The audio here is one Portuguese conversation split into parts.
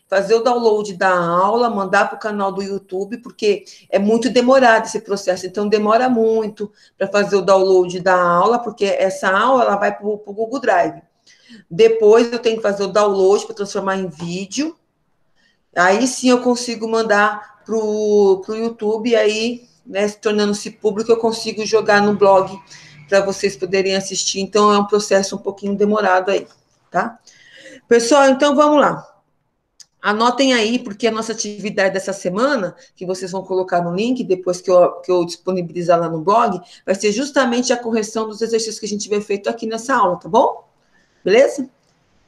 fazer o download da aula, mandar para o canal do YouTube, porque é muito demorado esse processo, então demora muito para fazer o download da aula, porque essa aula ela vai para o Google Drive. Depois eu tenho que fazer o download para transformar em vídeo, aí sim eu consigo mandar para o YouTube, e aí, né, se tornando-se público, eu consigo jogar no blog para vocês poderem assistir, então é um processo um pouquinho demorado aí, tá? Pessoal, então vamos lá. Anotem aí, porque a nossa atividade dessa semana, que vocês vão colocar no link, depois que eu disponibilizar lá no blog, vai ser justamente a correção dos exercícios que a gente vai feito aqui nessa aula, tá bom? Beleza?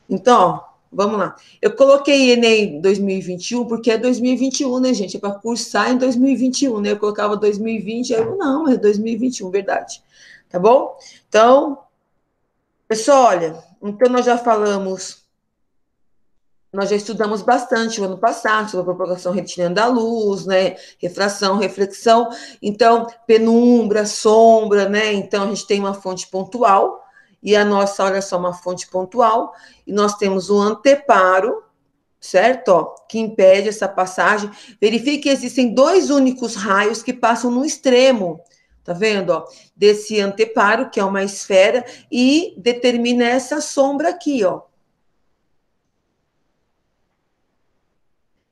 Então, ó, vamos lá. Eu coloquei Enem 2021, porque é 2021, né, gente? É para cursar em 2021, né? Eu colocava 2020, aí eu, não, é 2021, verdade. Tá bom? Então, pessoal, olha, então nós já falamos. Nós já estudamos bastante o ano passado sobre a propagação retiniana da luz, né? Refração, reflexão. Então, penumbra, sombra, né? Então, a gente tem uma fonte pontual, e a nossa, olha só, uma fonte pontual, e nós temos um anteparo, certo? Ó, que impede essa passagem. Verifique que existem dois únicos raios que passam no extremo, tá vendo? Ó, desse anteparo, que é uma esfera, e determina essa sombra aqui, ó.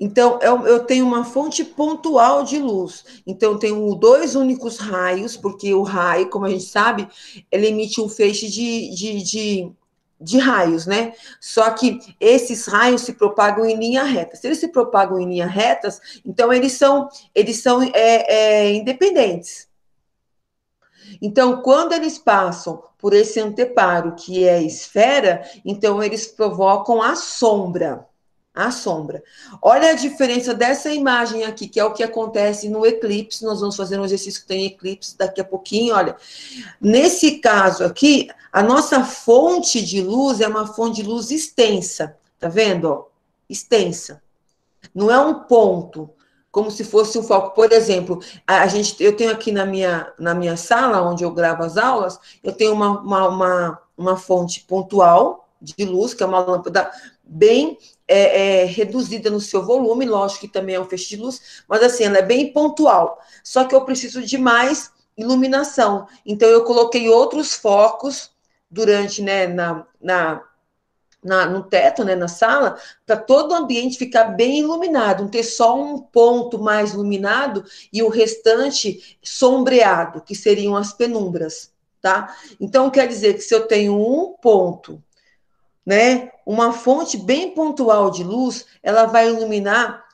Então, eu tenho uma fonte pontual de luz. Então, eu tenho dois únicos raios, porque o raio, como a gente sabe, ele emite um feixe de raios, né? Só que esses raios se propagam em linha reta. Se eles se propagam em linha retas, então eles são independentes. Então, quando eles passam por esse anteparo, que é a esfera, então eles provocam a sombra. A sombra. Olha a diferença dessa imagem aqui, que é o que acontece no eclipse. Nós vamos fazer um exercício que tem eclipse daqui a pouquinho. Olha, nesse caso aqui, a nossa fonte de luz é uma fonte de luz extensa. Tá vendo? Ó? Extensa. Não é um ponto, como se fosse um foco. Por exemplo, eu tenho aqui na minha sala, onde eu gravo as aulas, eu tenho uma fonte pontual de luz, que é uma lâmpada bem reduzida no seu volume, lógico que também é um feixe de luz, mas assim, ela é bem pontual. Só que eu preciso de mais iluminação. Então, eu coloquei outros focos durante, né, no teto, né, na sala, para todo o ambiente ficar bem iluminado, não ter só um ponto mais iluminado e o restante sombreado, que seriam as penumbras, tá? Então, quer dizer que se eu tenho um ponto, né, uma fonte bem pontual de luz, ela vai iluminar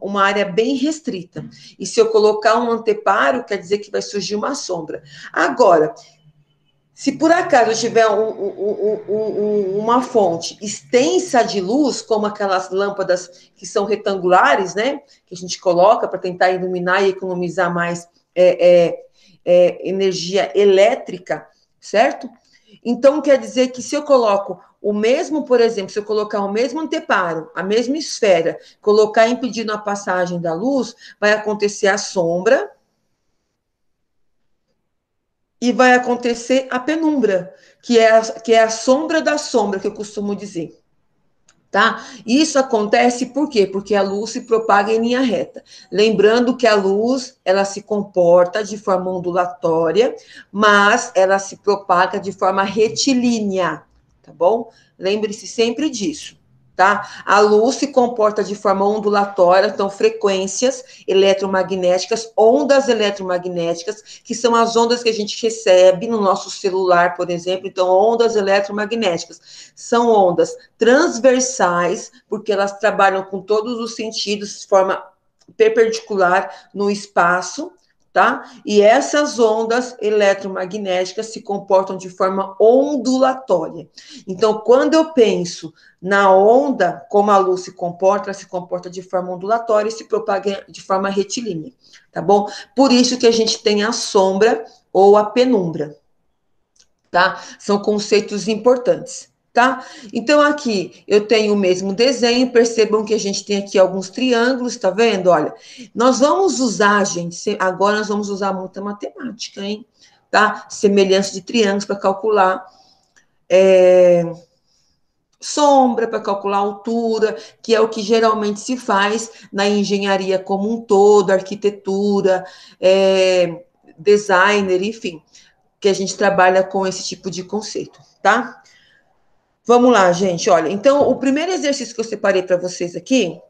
uma área bem restrita. E se eu colocar um anteparo, quer dizer que vai surgir uma sombra. Agora, se por acaso eu tiver uma fonte extensa de luz, como aquelas lâmpadas que são retangulares, né? Que a gente coloca para tentar iluminar e economizar mais energia elétrica, certo? Então, quer dizer que se eu coloco o mesmo, por exemplo, se eu colocar o mesmo anteparo, a mesma esfera, colocar impedindo a passagem da luz, vai acontecer a sombra, e vai acontecer a penumbra, que é a sombra da sombra, que eu costumo dizer. Tá? Isso acontece por quê? Porque a luz se propaga em linha reta. Lembrando que a luz, ela se comporta de forma ondulatória, mas ela se propaga de forma retilínea, tá bom? Lembre-se sempre disso. Tá? A luz se comporta de forma ondulatória, então frequências eletromagnéticas, ondas eletromagnéticas, que são as ondas que a gente recebe no nosso celular, por exemplo. Então, ondas eletromagnéticas são ondas transversais, porque elas trabalham com todos os sentidos de forma perpendicular no espaço, tá? E essas ondas eletromagnéticas se comportam de forma ondulatória. Então, quando eu penso na onda, como a luz se comporta, ela se comporta de forma ondulatória e se propaga de forma retilínea, tá bom? Por isso que a gente tem a sombra ou a penumbra, tá? São conceitos importantes. Tá? Então, aqui eu tenho o mesmo desenho, percebam que a gente tem aqui alguns triângulos, tá vendo? Olha, nós vamos usar, gente, agora nós vamos usar muita matemática, hein? Tá? Semelhança de triângulos para calcular sombra, para calcular altura, que é o que geralmente se faz na engenharia como um todo, arquitetura, designer, enfim, que a gente trabalha com esse tipo de conceito, tá? Vamos lá, gente, olha, então o primeiro exercício que eu separei para vocês aqui,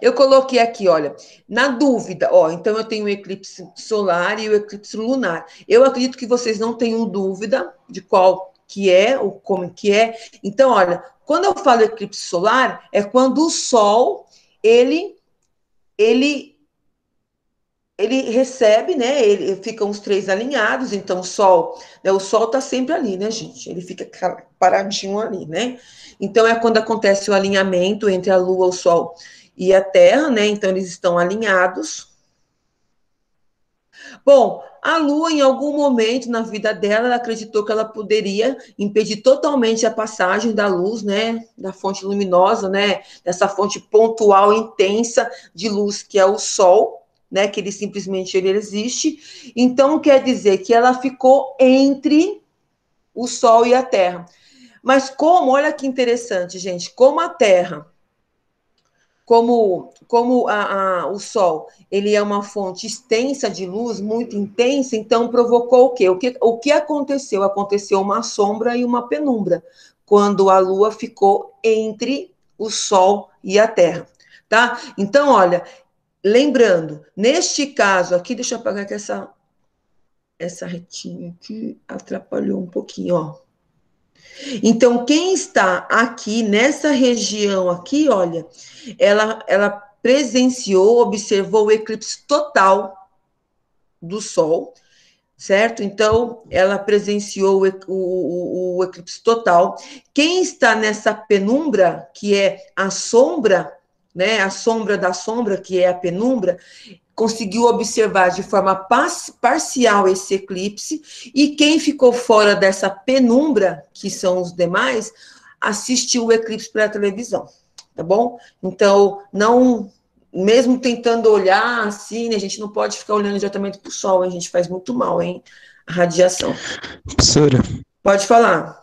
eu coloquei aqui, olha, na dúvida, ó, então eu tenho o eclipse solar e o eclipse lunar. Eu acredito que vocês não tenham dúvida de qual que é, ou como que é. Então, olha, quando eu falo eclipse solar, é quando o Sol, ele, ele, ele recebe, né, ele ficam os três alinhados, então o Sol tá sempre ali, né, gente? Ele fica paradinho ali, né? Então, é quando acontece o alinhamento entre a Lua, o Sol e a Terra, né? Então, eles estão alinhados. Bom, a Lua, em algum momento na vida dela, ela acreditou que ela poderia impedir totalmente a passagem da luz, né? Da fonte luminosa, né? Dessa fonte pontual intensa de luz que é o Sol, né? Que ele simplesmente ele existe. Então, quer dizer que ela ficou entre o Sol e a Terra. Mas como, olha que interessante, gente, como a Terra como o Sol ele é uma fonte extensa de luz, muito intensa, então provocou o quê? O que aconteceu? Aconteceu uma sombra e uma penumbra, quando a Lua ficou entre o Sol e a Terra, tá? Então, olha, lembrando, neste caso aqui, deixa eu apagar aqui essa retinha aqui, atrapalhou um pouquinho, ó. Então, quem está aqui nessa região aqui, olha, ela presenciou, observou o eclipse total do Sol, certo? Então, ela presenciou o eclipse total. Quem está nessa penumbra, que é a sombra, né? A sombra da sombra, que é a penumbra, conseguiu observar de forma parcial esse eclipse, e quem ficou fora dessa penumbra, que são os demais, assistiu o eclipse pela televisão, tá bom? Então, não, mesmo tentando olhar assim, né, a gente não pode ficar olhando diretamente para o sol, hein? A gente faz muito mal, hein? A radiação. Professora, Pode falar.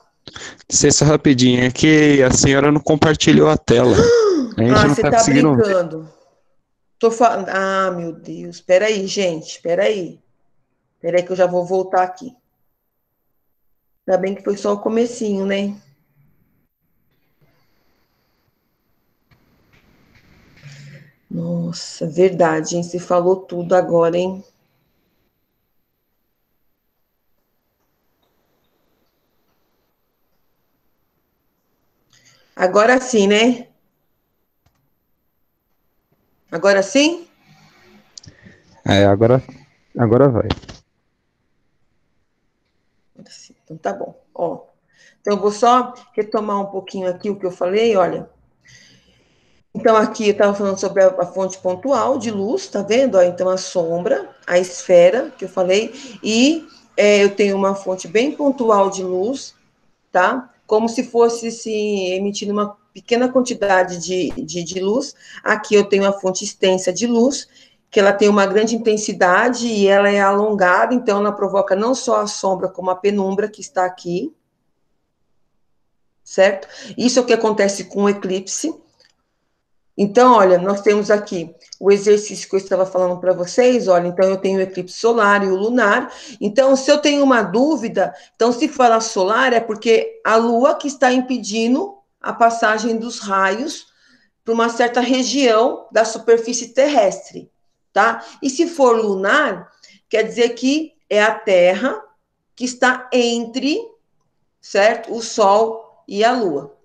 licença rapidinho, é que a senhora não compartilhou a tela. A gente Ah, não você tá tá conseguindo ver. brincando. Tô falando. Ah, meu Deus. Espera aí, gente. Espera aí. Espera aí que eu já vou voltar aqui. Ainda bem que foi só o comecinho, né? Nossa, verdade, hein? Você falou tudo agora, hein? Agora sim, né? Agora sim? É, agora vai. Agora sim. Então tá bom. Ó, então eu vou só retomar um pouquinho aqui o que eu falei, olha. Então aqui eu estava falando sobre a fonte pontual de luz, tá vendo? Ó, então a sombra, a esfera que eu falei, e eu tenho uma fonte bem pontual de luz, tá? Como se fosse se emitindo uma pequena quantidade de luz. Aqui eu tenho a fonte extensa de luz, que ela tem uma grande intensidade e ela é alongada, então ela provoca não só a sombra, como a penumbra que está aqui, certo? Isso é o que acontece com o eclipse. Então, olha, nós temos aqui o exercício que eu estava falando para vocês, olha, então eu tenho o eclipse solar e o lunar. Então, se eu tenho uma dúvida, então se falar solar é porque a Lua que está impedindo a passagem dos raios para uma certa região da superfície terrestre, tá? E se for lunar, quer dizer que é a Terra que está entre, certo? O Sol e a Lua,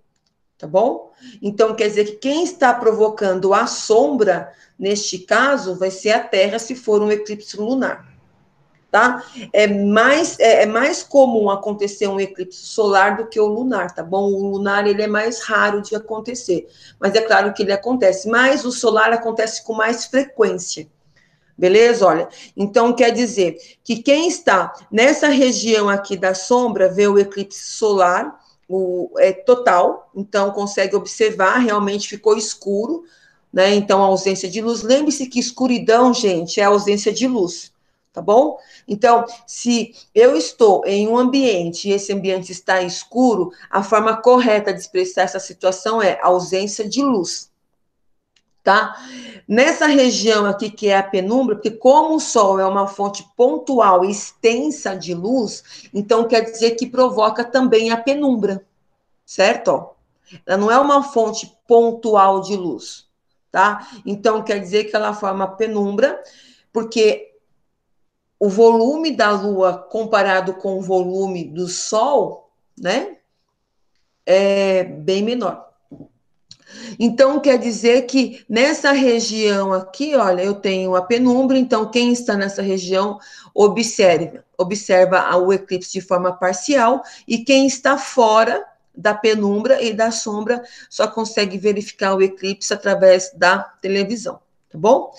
tá bom? Então, quer dizer que quem está provocando a sombra, neste caso, vai ser a Terra, se for um eclipse lunar, tá? É mais comum acontecer um eclipse solar do que o lunar, tá bom? O lunar, ele é mais raro de acontecer, mas é claro que ele acontece, mas o solar acontece com mais frequência, beleza? Olha, então quer dizer que quem está nessa região aqui da sombra vê o eclipse solar, total, então consegue observar, realmente ficou escuro, né? Então a ausência de luz. Lembre-se que escuridão, gente, é a ausência de luz, tá bom? Então, se eu estou em um ambiente e esse ambiente está escuro, a forma correta de expressar essa situação é ausência de luz, tá? Nessa região aqui, que é a penumbra, porque como o Sol é uma fonte pontual e extensa de luz, então quer dizer que provoca também a penumbra, certo? Ela não é uma fonte pontual de luz, tá? Então quer dizer que ela forma penumbra, porque o volume da Lua comparado com o volume do Sol, né, é bem menor. Então, quer dizer que nessa região aqui, olha, eu tenho a penumbra, então quem está nessa região observa o eclipse de forma parcial, e quem está fora da penumbra e da sombra só consegue verificar o eclipse através da televisão, tá bom?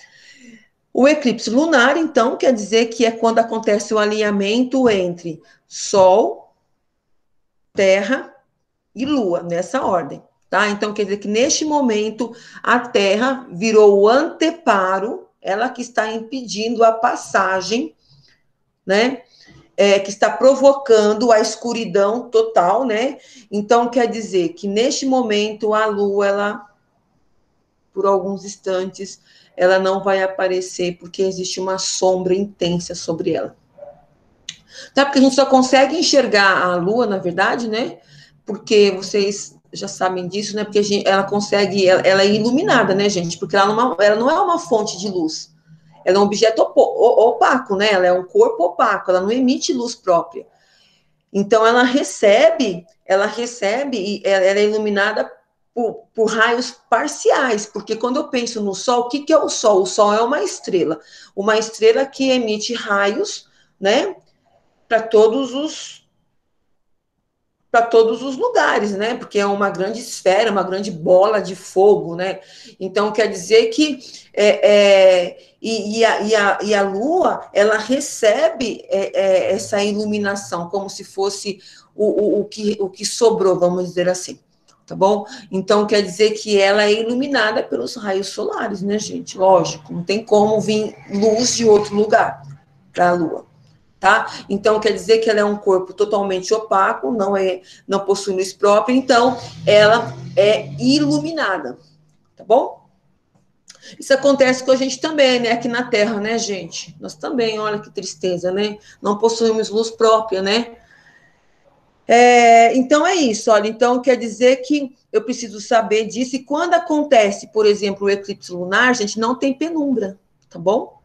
O eclipse lunar, então, quer dizer que é quando acontece o alinhamento entre Sol, Terra e Lua, nessa ordem, tá? Então, quer dizer que neste momento a Terra virou o anteparo, ela que está impedindo a passagem, né? Que está provocando a escuridão total, né? Então, quer dizer que neste momento a Lua, ela, por alguns instantes, ela não vai aparecer porque existe uma sombra intensa sobre ela. Tá? Porque a gente só consegue enxergar a Lua, na verdade, né? Porque vocês já sabem disso, né? Porque ela consegue, ela é iluminada, né, gente? Porque ela não é uma fonte de luz. Ela é um objeto opaco, né? Ela é um corpo opaco, ela não emite luz própria. Então ela recebe e ela é iluminada por raios parciais, porque quando eu penso no Sol, o que é o Sol? O Sol é uma estrela que emite raios, né? Para todos os lugares, né? Porque é uma grande esfera, uma grande bola de fogo, né? Então quer dizer que a Lua, ela recebe essa iluminação como se fosse o que sobrou, vamos dizer assim, tá bom? Então quer dizer que ela é iluminada pelos raios solares, né, gente? Lógico, não tem como vir luz de outro lugar para a Lua. Tá? Então, quer dizer que ela é um corpo totalmente opaco, não possui luz própria, então ela é iluminada, tá bom? Isso acontece com a gente também, né? Aqui na Terra, né, gente? Nós também, olha que tristeza, né? Não possuímos luz própria, né? Então é isso, olha. Então quer dizer que eu preciso saber disso. E quando acontece, por exemplo, o eclipse lunar, gente, não tem penumbra, tá bom?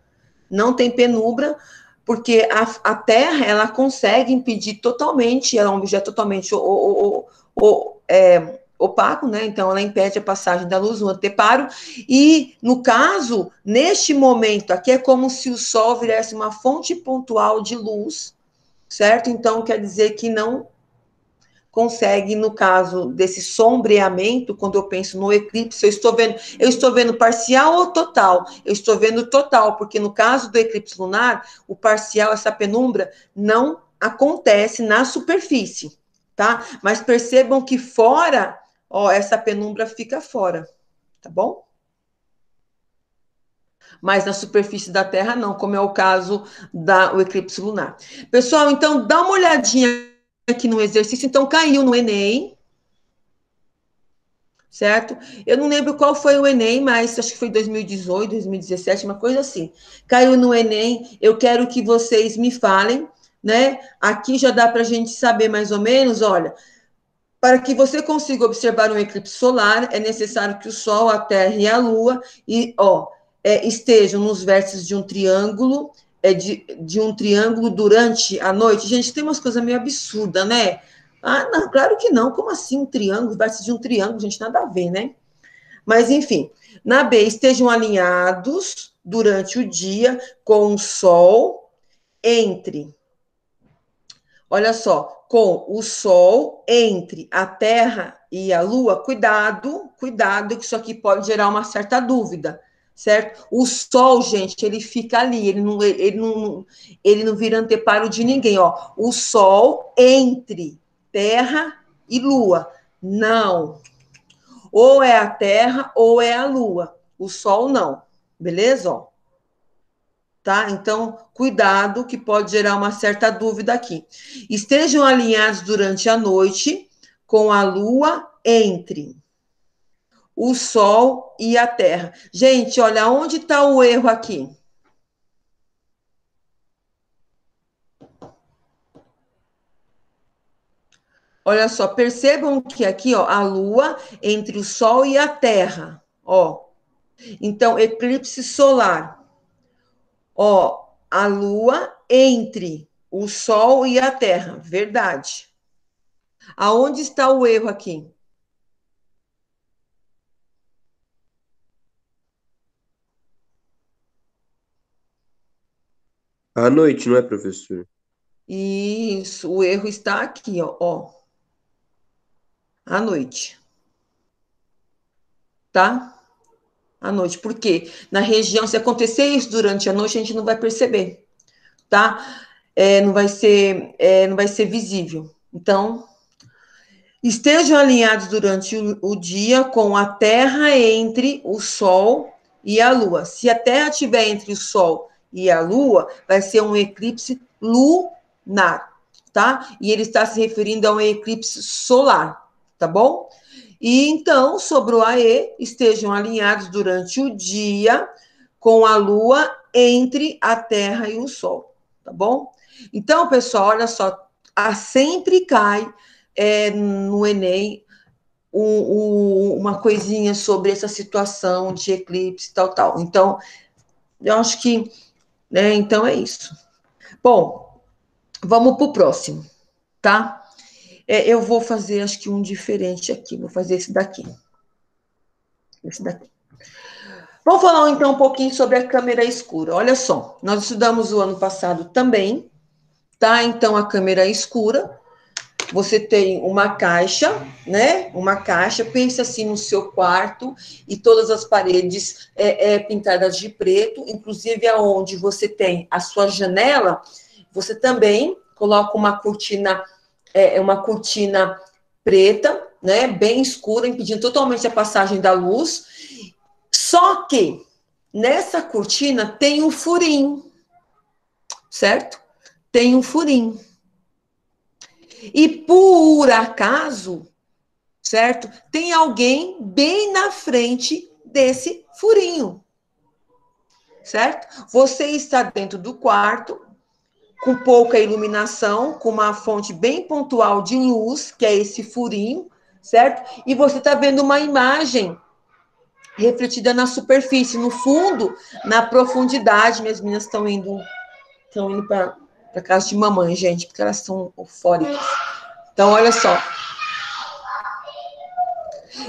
Não tem penumbra, porque a Terra, ela consegue impedir totalmente, ela é um objeto totalmente opaco, né? Então, ela impede a passagem da luz, o anteparo, e, no caso, neste momento aqui, é como se o Sol virasse uma fonte pontual de luz, certo? Então, quer dizer que não consegue, no caso desse sombreamento, quando eu penso no eclipse, eu estou vendo parcial ou total? Eu estou vendo total, porque no caso do eclipse lunar, o parcial, essa penumbra, não acontece na superfície, tá? Mas percebam que fora, ó, essa penumbra fica fora, tá bom? Mas na superfície da Terra não, como é o caso do eclipse lunar. Pessoal, então dá uma olhadinha aqui no exercício. Então caiu no Enem, certo? Eu não lembro qual foi o Enem, mas acho que foi 2018, 2017, uma coisa assim. Caiu no Enem, eu quero que vocês me falem, né? Aqui já dá para a gente saber mais ou menos, olha, para que você consiga observar um eclipse solar, é necessário que o Sol, a Terra e a Lua estejam nos vértices de um triângulo, de um triângulo durante a noite. Gente, tem umas coisas meio absurdas, né? Ah, não, claro que não. Como assim um triângulo, vértice de um triângulo? Gente, nada a ver, né? Mas, enfim, na B, estejam alinhados durante o dia com o Sol entre, olha só, com o Sol entre a Terra e a Lua. Cuidado, que isso aqui pode gerar uma certa dúvida, certo? O Sol, gente, ele fica ali, ele não vira anteparo de ninguém, ó. O Sol entre Terra e Lua. Não. Ou é a Terra ou é a Lua. O Sol não. Beleza? Ó. tá? Então, cuidado, que pode gerar uma certa dúvida aqui. Estejam alinhados durante a noite com a lua entre o Sol e a Terra. Gente, olha, onde está o erro aqui? Olha só, percebam que aqui, ó, a Lua entre o Sol e a Terra, ó. Então, eclipse solar, ó, a Lua entre o Sol e a Terra, verdade. Aonde está o erro aqui? À noite, não é, professor? Isso, o erro está aqui, ó, à noite, tá? À noite, porque na região, se acontecer isso durante a noite, a gente não vai perceber, tá? Não vai ser visível. Então, estejam alinhados durante o dia com a Terra entre o Sol e a Lua. Se a Terra estiver entre o Sol e a Lua, vai ser um eclipse lunar, tá? E ele está se referindo a um eclipse solar, tá bom? E então, sobrou a E, estejam alinhados durante o dia com a Lua entre a Terra e o Sol, tá bom? Então, pessoal, olha só, sempre cai no Enem uma coisinha sobre essa situação de eclipse, tal, tal. Então, eu acho que, né, então é isso. Bom, vamos para o próximo, tá? Eu vou fazer, acho que um diferente aqui, vou fazer esse daqui. Esse daqui. Vamos falar então um pouquinho sobre a câmera escura. Olha só, nós estudamos o ano passado também, tá? Então, a câmera escura, você tem uma caixa, né? Uma caixa, pensa assim no seu quarto e todas as paredes pintadas de preto, inclusive aonde você tem a sua janela, você também coloca uma cortina preta, né? Bem escura, impedindo totalmente a passagem da luz. Só que nessa cortina tem um furinho, certo? Tem um furinho. E por acaso, certo? Tem alguém bem na frente desse furinho, certo? Você está dentro do quarto, com pouca iluminação, com uma fonte bem pontual de luz, que é esse furinho, certo? E você está vendo uma imagem refletida na superfície, no fundo, na profundidade. Minhas meninas estão indo para casa de mamãe, gente, porque elas são eufóricas. Então, olha só.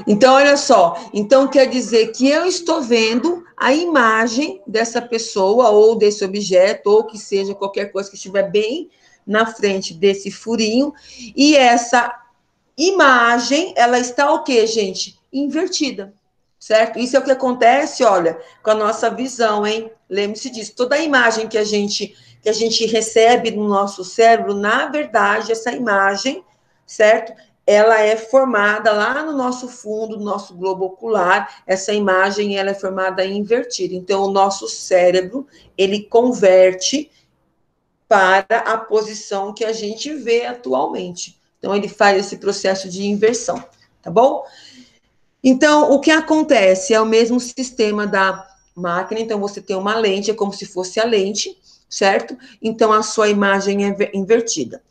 Então, olha só. Então, quer dizer que eu estou vendo a imagem dessa pessoa, ou desse objeto, ou que seja qualquer coisa que estiver bem na frente desse furinho, e essa imagem, ela está o quê, gente? Invertida, certo? Isso é o que acontece, olha, com a nossa visão, hein? Lembre-se disso. Toda a imagem que a gente recebe no nosso cérebro, na verdade, essa imagem, certo? Ela é formada lá no nosso fundo, no nosso globo ocular, essa imagem ela é formada invertida. Então, o nosso cérebro, ele converte para a posição que a gente vê atualmente. Então, ele faz esse processo de inversão, tá bom? Então, o que acontece é o mesmo sistema da máquina. Então, você tem uma lente, é como se fosse a lente, certo? Então, a sua imagem é invertida.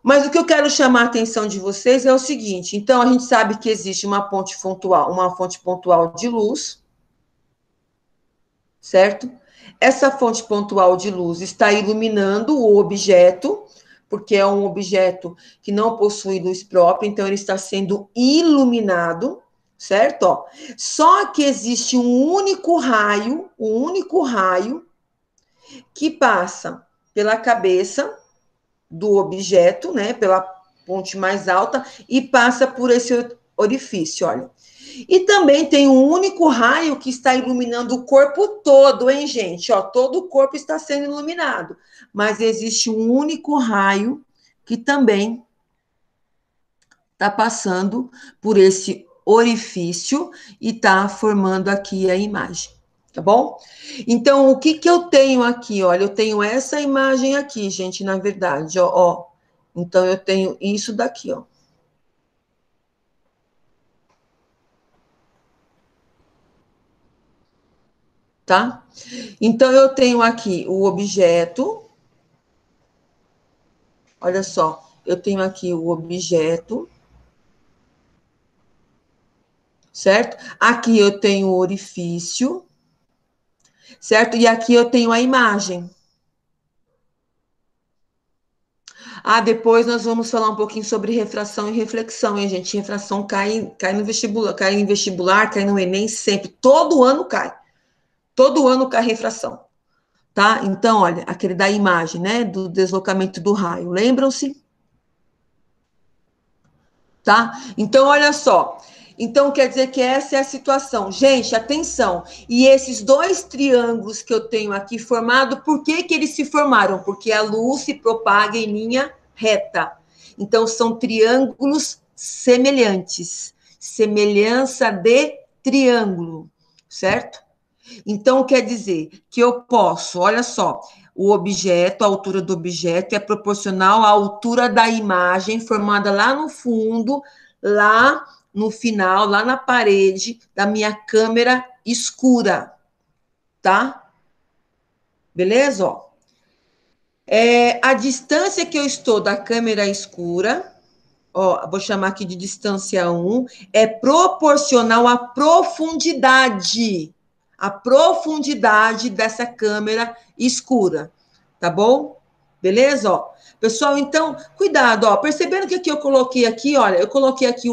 Mas o que eu quero chamar a atenção de vocês é o seguinte: então, a gente sabe que existe uma fonte pontual de luz, certo? Essa fonte pontual de luz está iluminando o objeto, porque é um objeto que não possui luz própria, então ele está sendo iluminado, certo? Ó, só que existe um único raio que passa pela cabeça do objeto, né, pela ponte mais alta, e passa por esse orifício, olha. E também tem um único raio que está iluminando o corpo todo, hein, gente? Ó, todo o corpo está sendo iluminado, mas existe um único raio que também está passando por esse orifício e está formando aqui a imagem, Tá bom? Então, o que que eu tenho aqui? Olha, eu tenho essa imagem aqui, gente, na verdade, ó. Então, eu tenho isso daqui, ó. Tá? Então, eu tenho aqui o objeto. Olha só, eu tenho aqui o objeto. Certo? Aqui eu tenho o orifício. Certo? E aqui eu tenho a imagem. Ah, depois nós vamos falar um pouquinho sobre refração e reflexão, hein, gente? Refração cai no vestibular, cai em vestibular, cai no Enem sempre. Todo ano cai. Todo ano cai refração. Tá? Então, olha, aquele da imagem, né? Do deslocamento do raio. Lembram-se? Tá? Então, olha só. Então, quer dizer que essa é a situação. Gente, atenção. E esses dois triângulos que eu tenho aqui formado, por que que eles se formaram? Porque a luz se propaga em linha reta. Então, são triângulos semelhantes. Semelhança de triângulo, certo? Então, quer dizer que eu posso, olha só, o objeto, a altura do objeto é proporcional à altura da imagem formada lá no fundo, lá no final, lá na parede da minha câmera escura, tá? Beleza? Ó. A distância que eu estou da câmera escura, ó, vou chamar aqui de distância 1, é proporcional à profundidade. A profundidade dessa câmera escura, tá bom? Beleza? Ó. Pessoal, então, cuidado, ó. Percebendo que aqui eu coloquei aqui, olha, eu coloquei aqui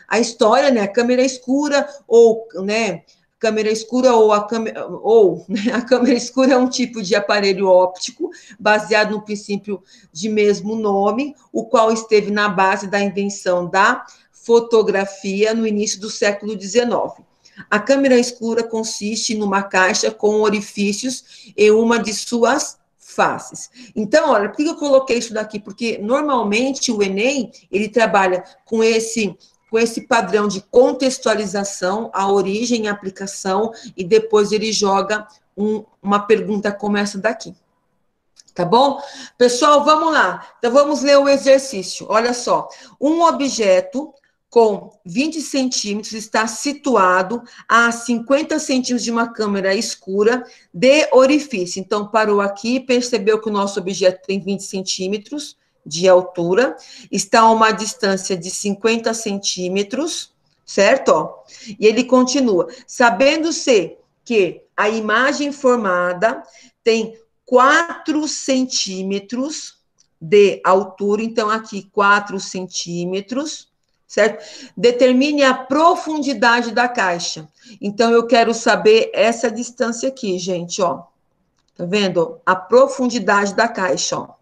a história, né? A câmera escura, ou, né? Câmera escura ou a câmera, ou né, a câmera escura é um tipo de aparelho óptico baseado no princípio de mesmo nome, o qual esteve na base da invenção da fotografia no início do século XIX. A câmera escura consiste numa caixa com orifícios em uma de suas faces. Então, olha, por que eu coloquei isso daqui? Porque normalmente o Enem, ele trabalha com esse padrão de contextualização, a origem e a aplicação, e depois ele joga uma pergunta como essa daqui. Tá bom? Pessoal, vamos lá. Então, vamos ler o exercício. Olha só. Um objeto com 20 centímetros está situado a 50 centímetros de uma câmera escura de orifício. Então, parou aqui, percebeu que o nosso objeto tem 20 centímetros de altura, está a uma distância de 50 centímetros, certo? Ó. E ele continua. Sabendo-se que a imagem formada tem 4 centímetros de altura, então aqui 4 centímetros, certo? Determine a profundidade da caixa. Então, eu quero saber essa distância aqui, gente, ó. Tá vendo? A profundidade da caixa, ó.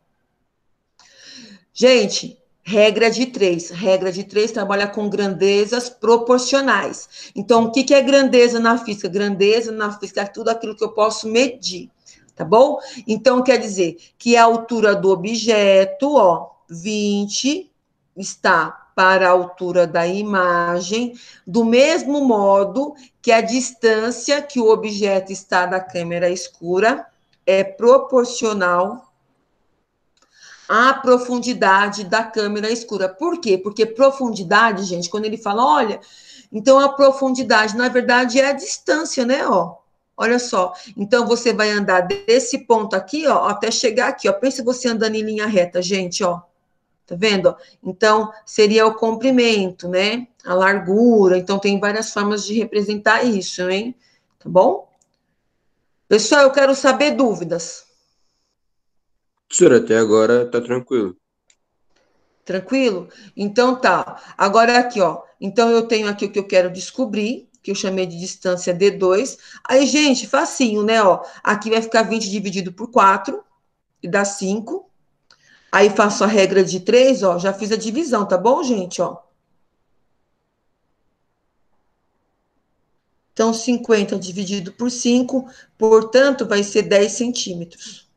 Gente, regra de 3. Regra de 3 trabalha com grandezas proporcionais. Então, o que é grandeza na física? Grandeza na física é tudo aquilo que eu posso medir. Tá bom? Então, quer dizer que a altura do objeto, ó, 20, está para a altura da imagem, do mesmo modo que a distância que o objeto está da câmera escura é proporcional à profundidade da câmera escura. Por quê? Porque profundidade, gente, quando ele fala, olha, então a profundidade, na verdade, é a distância, né, ó. Olha só, então você vai andar desse ponto aqui, ó, até chegar aqui, ó. Pensa você andando em linha reta, gente, ó. Tá vendo? Então, seria o comprimento, né? A largura. Então, tem várias formas de representar isso, hein? Tá bom? Pessoal, eu quero saber dúvidas. Professor, até agora tá tranquilo. Tranquilo? Então, tá. Agora aqui, ó. Então, eu tenho aqui o que eu quero descobrir, que eu chamei de distância D2. Aí, gente, facinho, né? Ó, aqui vai ficar 20 dividido por 4, e dá 5. Aí, faço a regra de 3, ó. Já fiz a divisão, tá bom, gente? Ó. Então, 50 dividido por 5, portanto, vai ser 10 centímetros.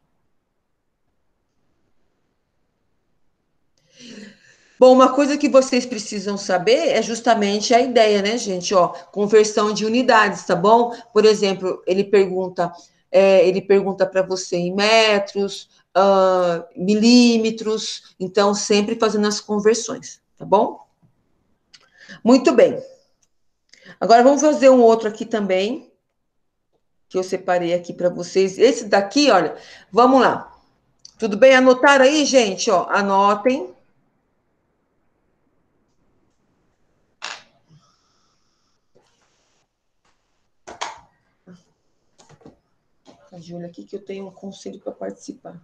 Bom, uma coisa que vocês precisam saber é justamente a ideia, né, gente? Ó, conversão de unidades, tá bom? Por exemplo, ele pergunta para você em metros, milímetros, então sempre fazendo as conversões, tá bom? Muito bem. Agora vamos fazer um outro aqui também, que eu separei aqui para vocês. Esse daqui, olha, vamos lá. Tudo bem? Anotaram aí, gente? Ó, anotem. A Júlia aqui que eu tenho um conselho para participar.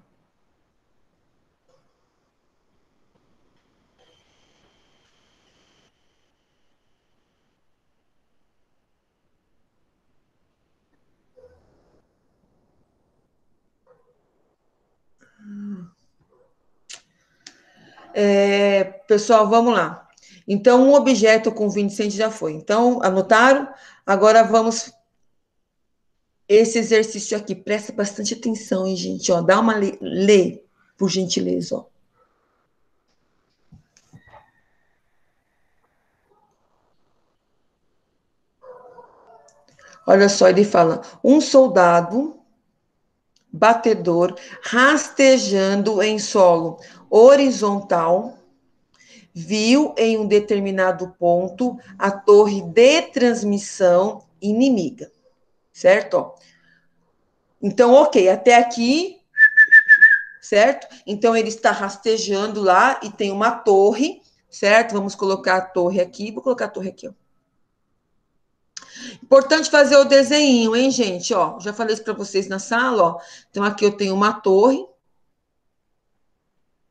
Pessoal, vamos lá. Então, um objeto com 20 centímetros já foi. Então, anotaram? Agora vamos. Esse exercício aqui, presta bastante atenção, hein, gente? Ó, dá uma lê, por gentileza. Ó. Olha só, ele fala: um soldado batedor rastejando em solo horizontal viu em um determinado ponto a torre de transmissão inimiga, certo? Então, ok, até aqui, certo? Então, ele está rastejando lá e tem uma torre, certo? Vamos colocar a torre aqui, vou colocar a torre aqui, ó. Importante fazer o desenho, hein, gente? Ó, já falei isso para vocês na sala, ó. Então, aqui eu tenho uma torre,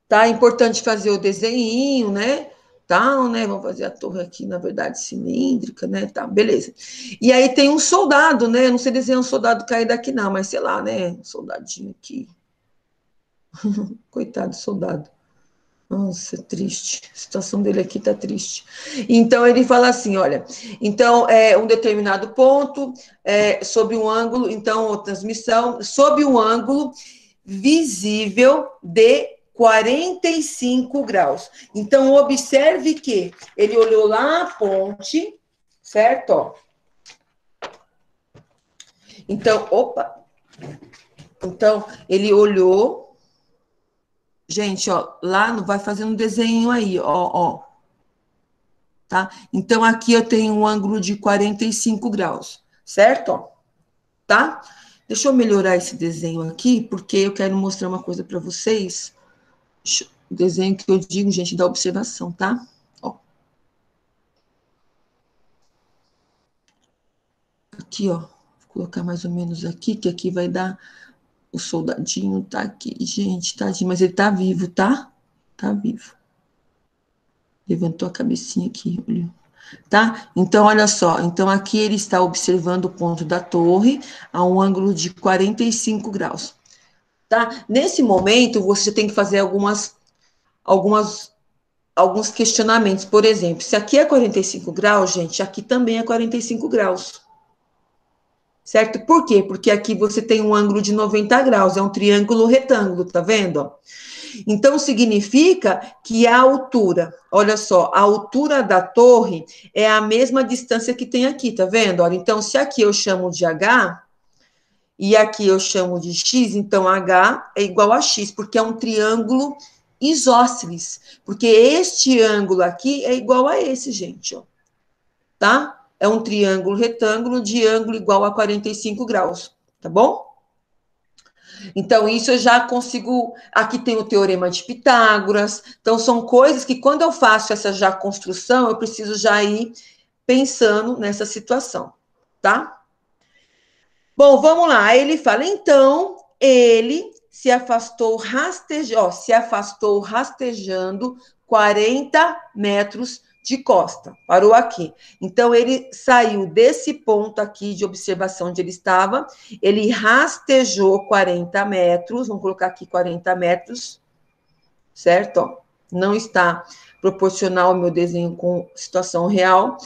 tá? É importante fazer o desenho, né? Tal, né? Vamos fazer a torre aqui, na verdade, cilíndrica, né? Tá, beleza. E aí tem um soldado, né? Eu não sei desenhar um soldado cair daqui, não, mas sei lá, né? Um soldadinho aqui. Coitado do soldado. Nossa, triste. A situação dele aqui tá triste. Então ele fala assim: olha, então um determinado ponto, sob um ângulo, então, transmissão, sob um ângulo visível de 45 graus. Então, observe que ele olhou lá a ponte, certo? Ó. Então, opa! Então, ele olhou. Gente, ó, lá vai fazendo um desenho aí, ó. Tá? Então, aqui eu tenho um ângulo de 45 graus, certo? Ó, tá? Deixa eu melhorar esse desenho aqui, porque eu quero mostrar uma coisa para vocês. O desenho que eu digo, gente, da observação, tá? Ó. Aqui, ó. Vou colocar mais ou menos aqui, que aqui vai dar. O soldadinho tá aqui. Gente, tadinho, mas ele tá vivo, tá? Tá vivo. Levantou a cabecinha aqui, olha. Tá? Então, olha só. Então, aqui ele está observando o ponto da torre a um ângulo de 45 graus. Tá? Nesse momento, você tem que fazer alguns questionamentos. Por exemplo, se aqui é 45 graus, gente, aqui também é 45 graus. Certo? Por quê? Porque aqui você tem um ângulo de 90 graus, é um triângulo retângulo, tá vendo? Então, significa que a altura, olha só, a altura da torre é a mesma distância que tem aqui, tá vendo? Olha, então, se aqui eu chamo de H e aqui eu chamo de X, então H é igual a X, porque é um triângulo isósceles, porque este ângulo aqui é igual a esse, gente, ó, tá? É um triângulo retângulo de ângulo igual a 45 graus, tá bom? Então, isso eu já consigo. Aqui tem o teorema de Pitágoras. Então, são coisas que, quando eu faço essa já construção, eu preciso já ir pensando nessa situação, tá? Bom, vamos lá. Ele fala, então, ele se afastou rastejando 40 metros de costa. Parou aqui. Então, ele saiu desse ponto aqui de observação onde ele estava, ele rastejou 40 metros, vamos colocar aqui 40 metros, certo? Ó, não está proporcional ao meu desenho com situação real.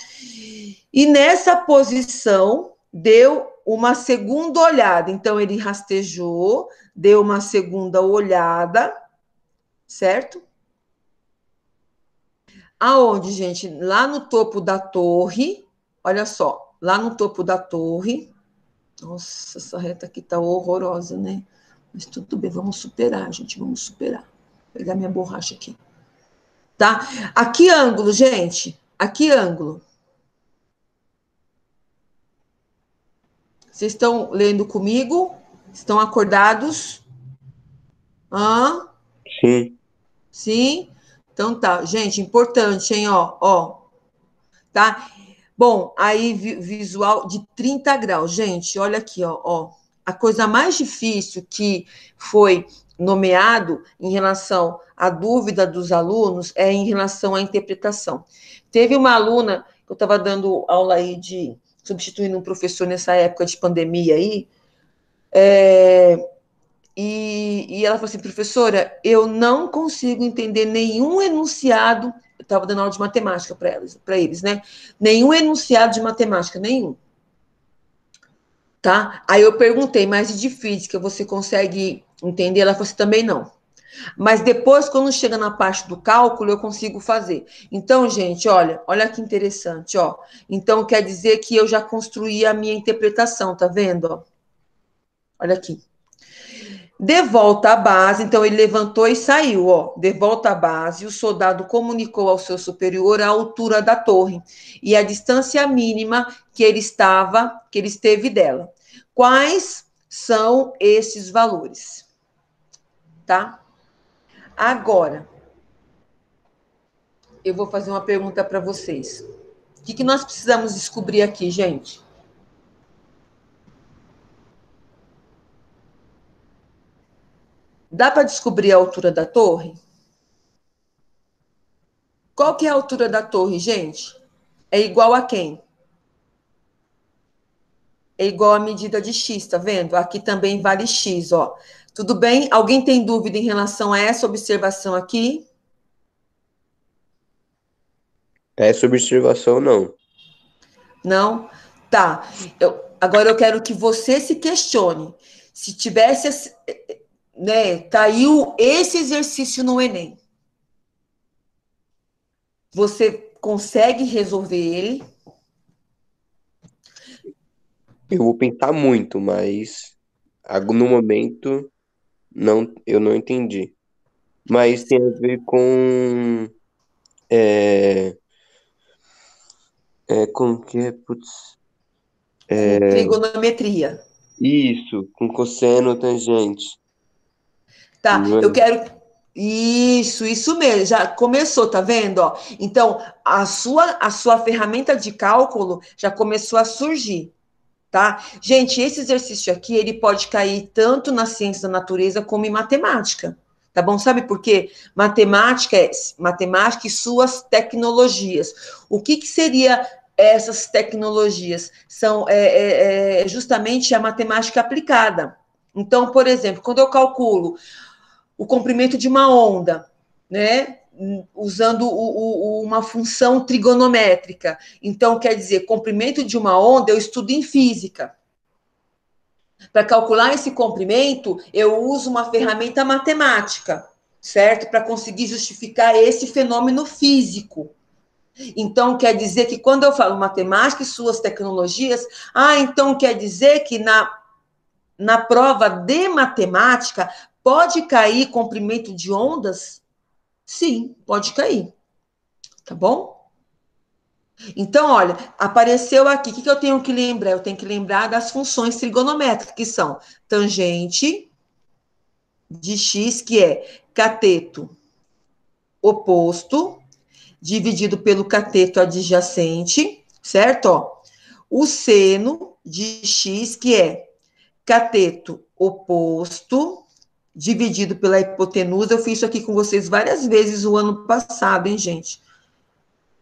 E nessa posição, deu uma segunda olhada. Então, ele rastejou, deu uma segunda olhada, certo? Aonde, gente? Lá no topo da torre, olha só, lá no topo da torre. Nossa, essa reta aqui tá horrorosa, né? Mas tudo bem, vamos superar, gente, vamos superar. Vou pegar minha borracha aqui. Tá? Aqui ângulo, gente. Aqui ângulo. Vocês estão lendo comigo? Estão acordados? Hã? Sim. Sim? Então tá, gente, importante, hein, ó, tá? Bom, aí visual de 30 graus. Gente, olha aqui, ó. A coisa mais difícil que foi nomeado em relação à dúvida dos alunos é em relação à interpretação. Teve uma aluna, eu estava dando aula aí de substituindo um professor nessa época de pandemia aí, e ela falou assim, professora, eu não consigo entender nenhum enunciado. Eu estava dando aula de matemática para eles, né? Nenhum enunciado de matemática, nenhum. Tá? Aí eu perguntei, mas de física você consegue entender? Ela falou assim, também não. Mas depois, quando chega na parte do cálculo, eu consigo fazer. Então, gente, olha que interessante, ó. Então, quer dizer que eu já construí a minha interpretação, tá vendo? Ó? Olha aqui. De volta à base, então ele levantou e saiu, ó. De volta à base, o soldado comunicou ao seu superior a altura da torre e a distância mínima que ele esteve dela. Quais são esses valores? Tá? Agora, eu vou fazer uma pergunta para vocês. O que nós precisamos descobrir aqui, gente? Dá para descobrir a altura da torre? Qual que é a altura da torre, gente? É igual a quem? É igual a medida de x, tá vendo? Aqui também vale x, ó. Tudo bem? Alguém tem dúvida em relação a essa observação aqui? Essa observação, não. Não? Tá. Agora eu quero que você se questione. Se tivesse, né, caiu esse exercício no Enem, você consegue resolver ele? Eu vou pensar muito, mas no momento não, eu não entendi. Mas tem a ver com é, com que é, putz, Com é, trigonometria. isso, com cosseno tangente, Tá, não é? eu quero. Isso mesmo, já começou, tá vendo? Ó? Então, a sua ferramenta de cálculo já começou a surgir, tá? Gente, esse exercício aqui, ele pode cair tanto na ciência da natureza como em matemática, tá bom? Sabe por quê? Matemática é matemática e suas tecnologias. O que seria essas tecnologias? São justamente a matemática aplicada. Então, por exemplo, quando eu calculo o comprimento de uma onda, né? Usando uma função trigonométrica. Então, quer dizer, comprimento de uma onda eu estudo em física. Para calcular esse comprimento, eu uso uma ferramenta matemática, certo? Para conseguir justificar esse fenômeno físico. Então, quer dizer que quando eu falo matemática e suas tecnologias, então quer dizer que na prova de matemática pode cair comprimento de ondas? Sim, pode cair. Tá bom? Então, olha, apareceu aqui. O que eu tenho que lembrar? Eu tenho que lembrar das funções trigonométricas, que são tangente de x, que é cateto oposto, dividido pelo cateto adjacente, certo? Ó, o seno de x, que é cateto oposto, dividido pela hipotenusa. Eu fiz isso aqui com vocês várias vezes o ano passado, hein, gente?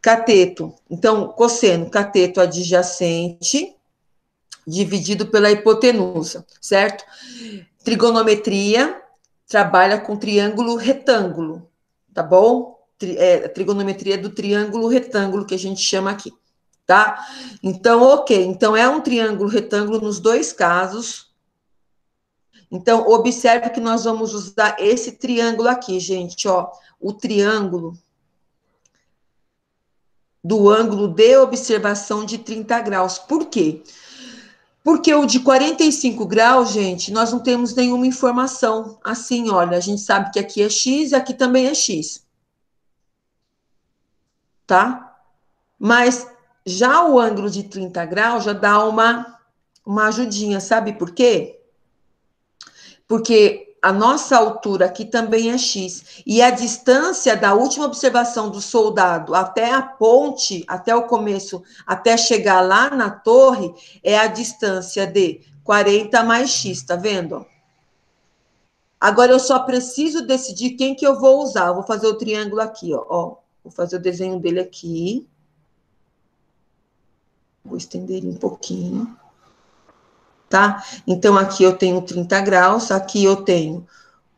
Cateto. Então, cosseno, cateto adjacente, dividido pela hipotenusa, certo? Trigonometria trabalha com triângulo retângulo, tá bom? Trigonometria do triângulo retângulo que a gente chama aqui, tá? Então, ok. Então, é um triângulo retângulo nos dois casos. Então, observe que nós vamos usar esse triângulo aqui, gente, ó. O triângulo do ângulo de observação de 30 graus. Por quê? Porque o de 45 graus, gente, nós não temos nenhuma informação. Assim, olha, a gente sabe que aqui é X e aqui também é X. Tá? Mas já o ângulo de 30 graus já dá uma ajudinha, sabe por quê? Porque a nossa altura aqui também é X. E a distância da última observação do soldado até a ponte, até o começo, até chegar lá na torre, é a distância de 40 mais X, tá vendo? Agora eu só preciso decidir quem que eu vou usar. Eu vou fazer o triângulo aqui, ó. Vou fazer o desenho dele aqui. Vou estender ele um pouquinho. Tá? Então, aqui eu tenho 30 graus, aqui eu tenho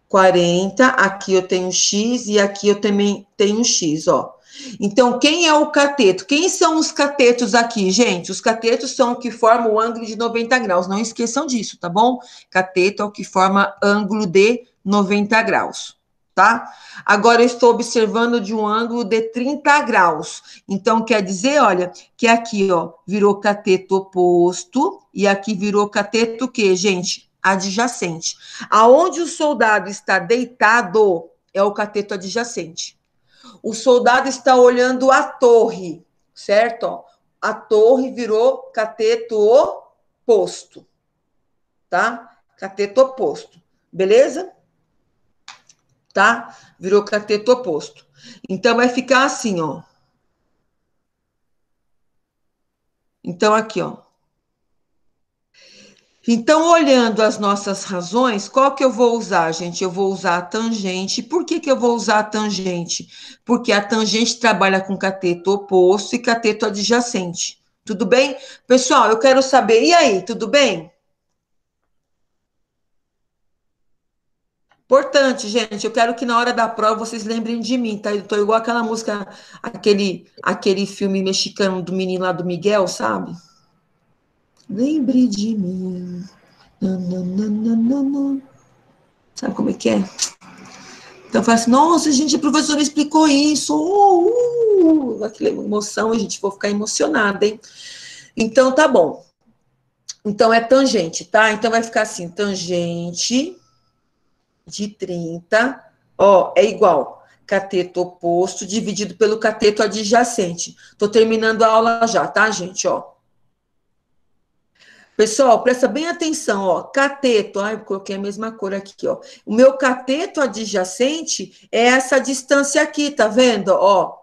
40, aqui eu tenho X e aqui eu também tenho X, ó. Então, quem é o cateto? Quem são os catetos aqui, gente? Os catetos são o que formam o ângulo de 90 graus. Não esqueçam disso, tá bom? Cateto é o que forma ângulo de 90 graus, tá? Agora, eu estou observando de um ângulo de 30 graus. Então, quer dizer, olha, que aqui, ó, virou cateto oposto e aqui virou cateto o quê, gente? Adjacente. Aonde o soldado está deitado é o cateto adjacente. O soldado está olhando a torre, certo? A torre virou cateto oposto, tá? Cateto oposto, beleza? Tá? Virou cateto oposto. Então, vai ficar assim, ó. Então, aqui, ó. Então, olhando as nossas razões, qual que eu vou usar, gente? Eu vou usar a tangente. Por que que eu vou usar a tangente? Porque a tangente trabalha com cateto oposto e cateto adjacente. Tudo bem? Pessoal, eu quero saber, e aí, tudo bem? Importante, gente, eu quero que na hora da prova vocês lembrem de mim, tá? Eu tô igual aquela música, aquele filme mexicano do menino lá do Miguel, sabe? Lembre de mim. Nananana. Sabe como é que é? Então, fala assim, nossa, gente, a professora explicou isso. Aquela emoção, a gente vai ficar emocionada, hein? Então, tá bom. Então, é tangente, tá? Então, vai ficar assim, tangente de 30, ó, é igual cateto oposto dividido pelo cateto adjacente. Tô terminando a aula já, tá, gente? Ó. Pessoal, presta bem atenção, ó. Cateto, ai, eu coloquei a mesma cor aqui, ó. O meu cateto adjacente é essa distância aqui, tá vendo? Ó.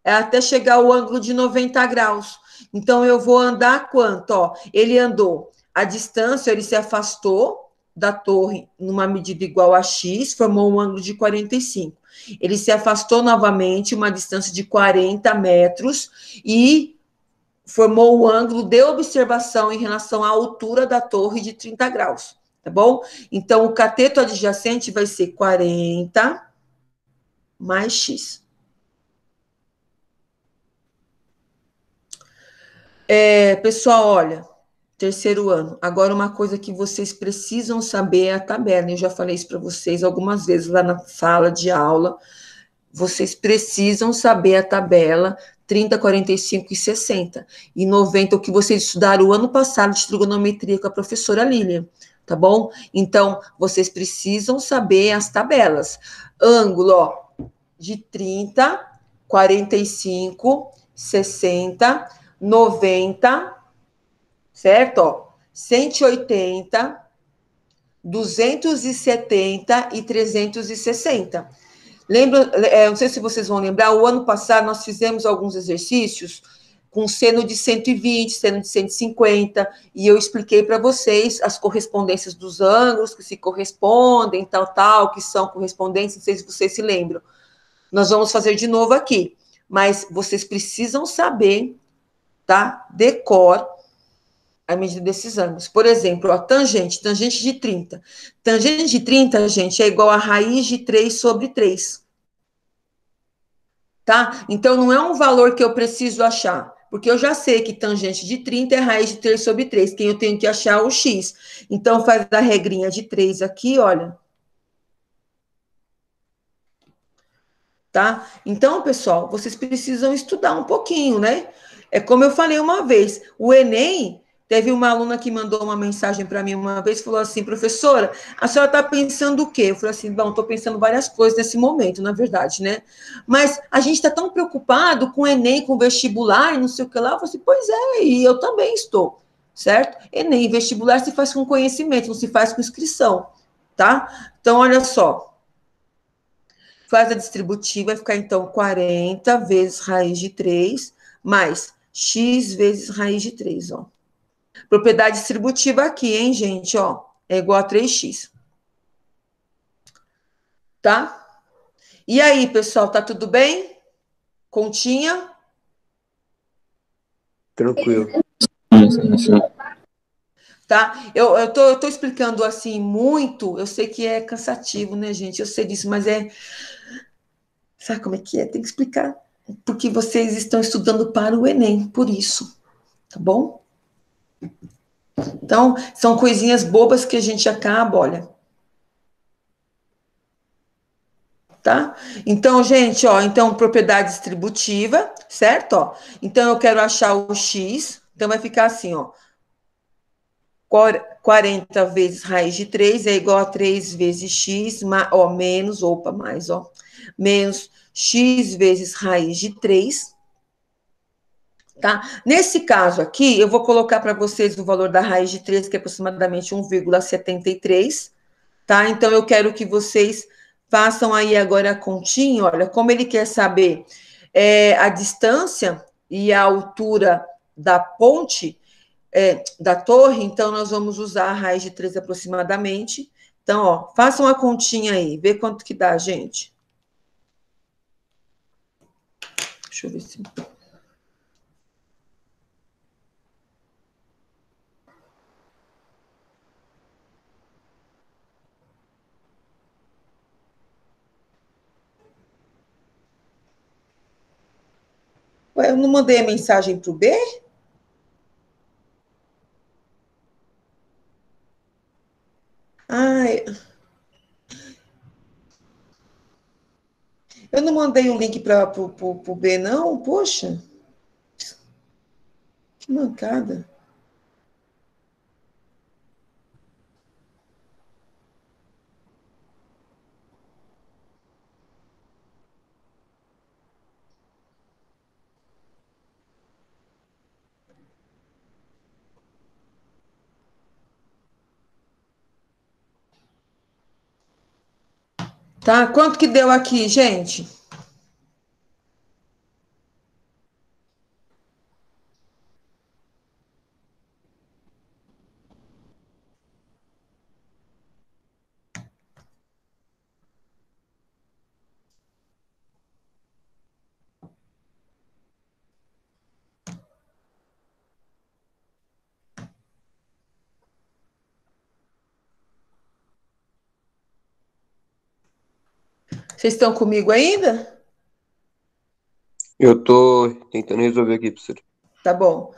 É até chegar ao ângulo de 90 graus. Então, eu vou andar quanto? Ó, ele andou a distância, ele se afastou da torre numa medida igual a x, formou um ângulo de 45. Ele se afastou novamente, uma distância de 40 metros, e formou o ângulo de observação em relação à altura da torre de 30 graus, tá bom? Então, o cateto adjacente vai ser 40 mais x. Pessoal, olha, terceiro ano. Agora, uma coisa que vocês precisam saber é a tabela. Eu já falei isso para vocês algumas vezes lá na sala de aula. Vocês precisam saber a tabela 30, 45 e 60. E 90, o que vocês estudaram o ano passado de trigonometria com a professora Lilian, tá bom? Então, vocês precisam saber as tabelas. Ângulo, ó, de 30, 45, 60, 90, certo? Ó, 180, 270 e 360. Lembra, não sei se vocês vão lembrar, o ano passado nós fizemos alguns exercícios com seno de 120, seno de 150, e eu expliquei para vocês as correspondências dos ângulos que se correspondem, tal, que são correspondentes, não sei se vocês se lembram. Nós vamos fazer de novo aqui, mas vocês precisam saber, tá? Decor a medida desses ângulos. Por exemplo, ó, tangente de 30. Tangente de 30, gente, é igual a raiz de 3 sobre 3. Tá? Então, não é um valor que eu preciso achar, porque eu já sei que tangente de 30 é raiz de 3 sobre 3. Quem eu tenho que achar é o x. Então, faz a regrinha de 3 aqui, olha. tá? Então, pessoal, vocês precisam estudar um pouquinho, né? É como eu falei uma vez, o Enem, teve uma aluna que mandou uma mensagem para mim uma vez, falou assim, professora, a senhora está pensando o quê? Eu falei assim, bom, estou pensando várias coisas nesse momento, na verdade, né? Mas a gente está tão preocupado com o Enem, com o vestibular, e não sei o que lá. Eu falei assim, pois é, e eu também estou, certo? Enem e vestibular se faz com conhecimento, não se faz com inscrição, tá? Então, olha só, faz a distributiva, vai ficar, então, 40 vezes raiz de 3 mais x vezes raiz de 3, ó. Propriedade distributiva aqui, hein, gente, ó, é igual a 3x, tá? E aí, pessoal, tá tudo bem? Continha? Tranquilo. Tá? Eu tô explicando assim muito, eu sei que é cansativo, né, gente? Eu sei disso, mas é. Sabe como é que é? Tem que explicar. Porque vocês estão estudando para o Enem, por isso, tá bom? Então, são coisinhas bobas que a gente acaba, olha, tá? Então, gente, ó, então, propriedade distributiva, certo? Ó, então, eu quero achar o x, então vai ficar assim, ó, 40 vezes raiz de 3 é igual a 3 vezes x, ó, menos, opa, mais, ó, menos x vezes raiz de 3, tá? Nesse caso aqui, eu vou colocar para vocês o valor da raiz de 3, que é aproximadamente 1,73, tá? Então, eu quero que vocês façam aí agora a continha, olha, como ele quer saber a distância e a altura da ponte, da torre, então nós vamos usar a raiz de 3 aproximadamente. Então, ó, façam a continha aí, vê quanto que dá, gente. Deixa eu ver se... Ué, eu não mandei a mensagem para o B? Ah, eu não mandei o link para o B, não? Poxa, que mancada. Tá? Quanto que deu aqui, gente? Vocês estão comigo ainda? Eu tô tentando resolver aqui, professor. Tá bom.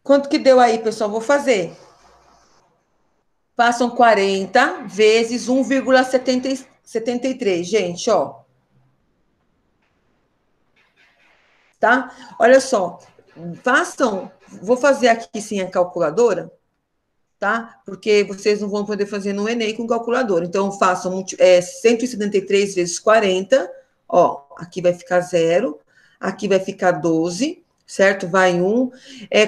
Quanto que deu aí, pessoal? Vou fazer. Façam 40 vezes 1,73, gente, ó. Tá? Olha só, façam, vou fazer aqui sem a calculadora, tá? Porque vocês não vão poder fazer no Enem com calculadora. Então, façam 173 vezes 40, ó, aqui vai ficar 0, aqui vai ficar 12, certo? Vai 1.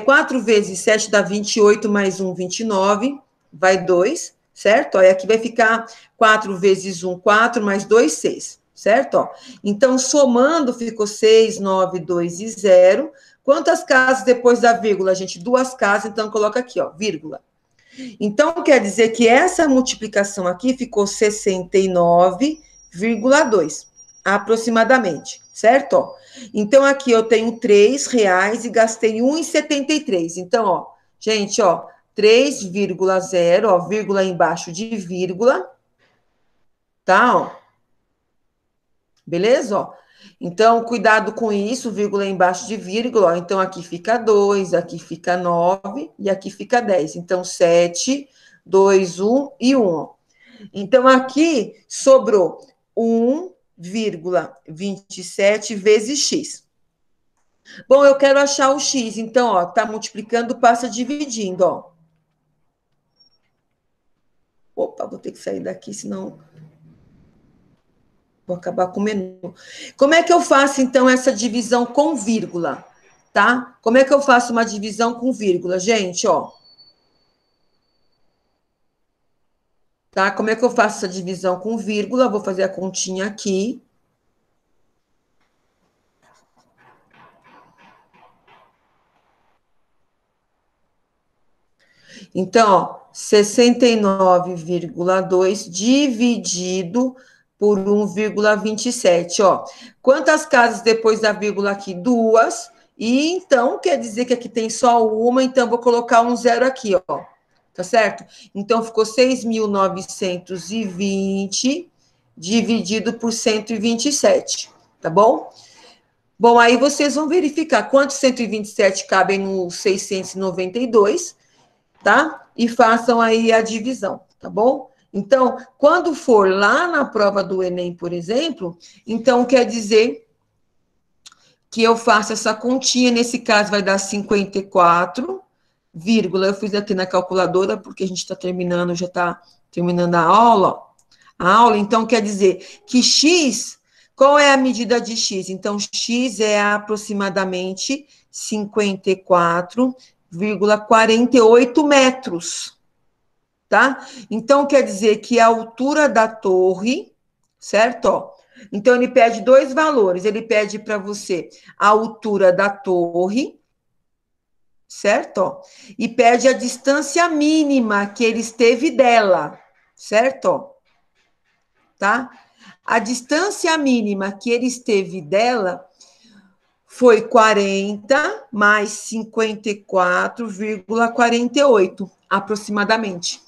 4 vezes 7 dá 28, mais 1, 29, vai 2, certo? Aí aqui vai ficar 4 vezes 1, 4, mais 2, 6, certo? Ó, então, somando, ficou 6, 9, 2 e 0. Quantas casas depois da vírgula, gente? 2 casas, então coloca aqui, ó, vírgula. Então, quer dizer que essa multiplicação aqui ficou 69,2, aproximadamente, certo? Ó, então, aqui eu tenho R$3 e gastei 1,73. Então, ó, gente, ó, 3,0, ó, vírgula embaixo de vírgula, tá, ó. Beleza, ó? Então, cuidado com isso, vírgula embaixo de vírgula, ó. Então, aqui fica 2, aqui fica 9 e aqui fica 10. Então, 7, 2, 1 e 1, ó. Então, aqui sobrou 1,27 vezes x. Bom, eu quero achar o x, então, ó, tá multiplicando, passa dividindo, ó. Opa, vou ter que sair daqui, senão vou acabar com o menu. Como é que eu faço, então, essa divisão com vírgula? Tá? Como é que eu faço uma divisão com vírgula, gente? Ó. Tá? Como é que eu faço essa divisão com vírgula? Vou fazer a continha aqui. Então, ó, 69,2 dividido por 1,27, ó. Quantas casas depois da vírgula aqui? 2. E então, quer dizer que aqui tem só uma, então vou colocar um zero aqui, ó. Tá certo? Então, ficou 6.920 dividido por 127, tá bom? Bom, aí vocês vão verificar quantos 127 cabem no 692, tá? E façam aí a divisão, tá bom? Então, quando for lá na prova do Enem, por exemplo, então quer dizer que eu faço essa continha, nesse caso vai dar 54, vírgula, eu fiz aqui na calculadora, porque a gente está terminando, já está terminando a aula, ó. A aula, então, quer dizer que x, qual é a medida de x? Então, x é aproximadamente 54,48 metros, tá? Então, quer dizer que a altura da torre, certo? Ó, então, ele pede dois valores. Ele pede para você a altura da torre, certo? Ó, e pede a distância mínima que ele esteve dela, certo? Ó, tá? A distância mínima que ele esteve dela foi 40 mais 54,48, aproximadamente.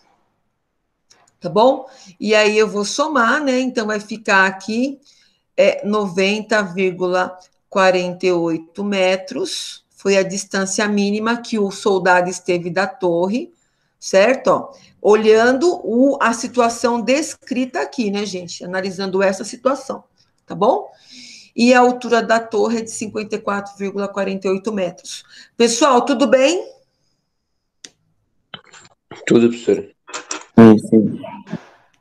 Tá bom? E aí eu vou somar, né? Então vai ficar aqui 90,48 metros. Foi a distância mínima que o soldado esteve da torre, certo? Ó, olhando a situação descrita aqui, né, gente? Analisando essa situação, tá bom? E a altura da torre é de 54,48 metros. Pessoal, tudo bem? Tudo, professora. Sim.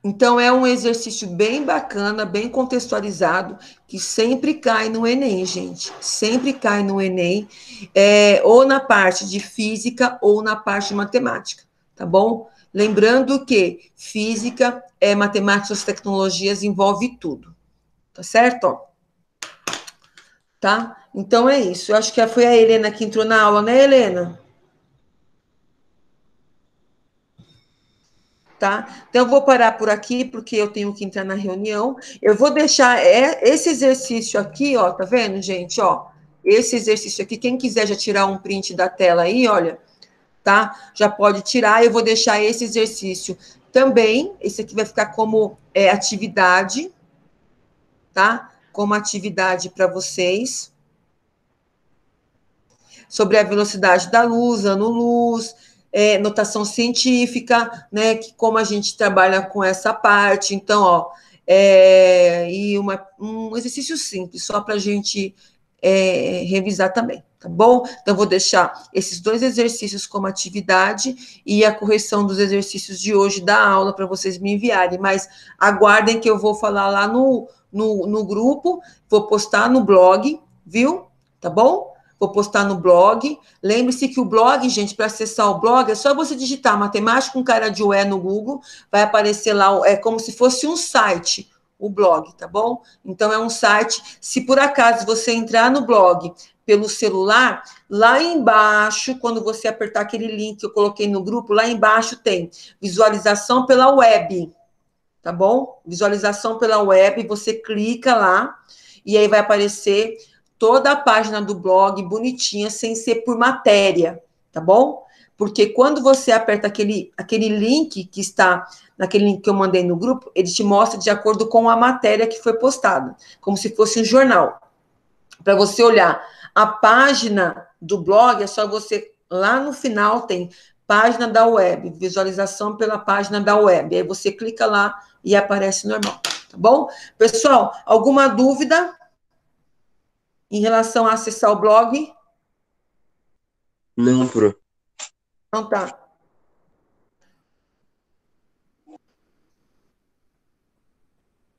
Então, é um exercício bem bacana, bem contextualizado, que sempre cai no Enem, gente. Sempre cai no Enem, ou na parte de física ou na parte de matemática, tá bom? Lembrando que física, matemática, as tecnologias envolve tudo, tá certo? Ó, tá? Então é isso. Eu acho que foi a Helena que entrou na aula, né, Helena? Tá? Então, eu vou parar por aqui, porque eu tenho que entrar na reunião. Eu vou deixar esse exercício aqui, ó, tá vendo, gente? Ó, esse exercício aqui, quem quiser já tirar um print da tela aí, olha, tá? Já pode tirar. Eu vou deixar esse exercício também. Esse aqui vai ficar como atividade, tá? Como atividade para vocês. Sobre a velocidade da luz, ano-luz, notação científica, né? Que como a gente trabalha com essa parte, então, ó, e um exercício simples, só para a gente revisar também, tá bom? Então, vou deixar esses 2 exercícios como atividade e a correção dos exercícios de hoje da aula para vocês me enviarem, mas aguardem que eu vou falar lá no grupo, vou postar no blog, viu? Tá bom? Vou postar no blog. Lembre-se que o blog, gente, para acessar o blog, é só você digitar matemática com cara de ué no Google, vai aparecer lá, é como se fosse um site, o blog, tá bom? Então, é um site. Se por acaso você entrar no blog pelo celular, lá embaixo, quando você apertar aquele link que eu coloquei no grupo, lá embaixo tem visualização pela web, tá bom? Visualização pela web, você clica lá e aí vai aparecer toda a página do blog bonitinha, sem ser por matéria, tá bom? Porque quando você aperta aquele link que está naquele link que eu mandei no grupo, ele te mostra de acordo com a matéria que foi postada, como se fosse um jornal. Para você olhar a página do blog, é só você, lá no final tem página da web, visualização pela página da web. Aí você clica lá e aparece normal, tá bom? Pessoal, alguma dúvida em relação a acessar o blog? Não, pro. Então tá.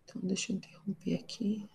Então, deixa eu interromper aqui.